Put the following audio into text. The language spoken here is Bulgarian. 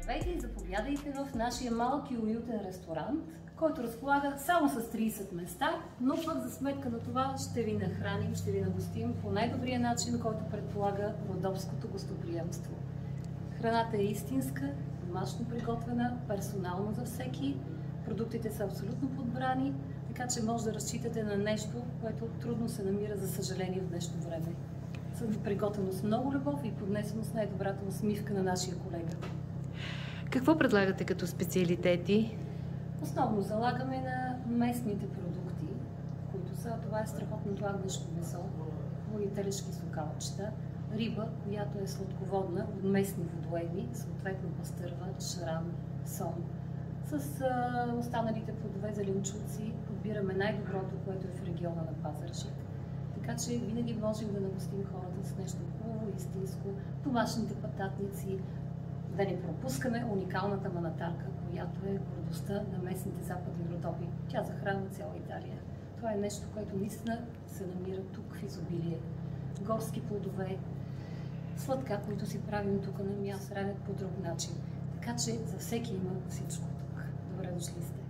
Здравейте и заповядайте в нашия малък и уютен ресторант, който разполага само с 30 места, но пък за сметка на това ще ви нахраним, ще ви нагостим по най-добрия начин, който предполага родопското гостоприемство. Храната е истинска, домашно приготвена, персонално за всеки. Продуктите са абсолютно подбрани, така че може да разчитате на нещо, което трудно се намира, за съжаление, в днешно време. Приготвено с много любов и поднесено с най-добрата усмивка на нашия колега. Какво предлагате като специалитети? Основно залагаме на местните продукти, които са: това е страхотното агнешко месо, хубави телешки сокалчета, риба, която е сладководна от местни водоеми, съответно пастърва, шаран, сом. С останалите плодове, зеленчуци подбираме най-доброто, което е в региона на Пазарджик. Така че винаги можем да нагостим хората с нещо хубаво, истинско, домашните пататници. Да не пропускаме уникалната манатарка, която е гордостта на местните западни Родопи. Тя захранва цяла Италия. Това е нещо, което наистина се намира тук в изобилие. Горски плодове, сладка, които си правим тук на място, правят по друг начин. Така че за всеки има всичко тук. Добре дошли сте!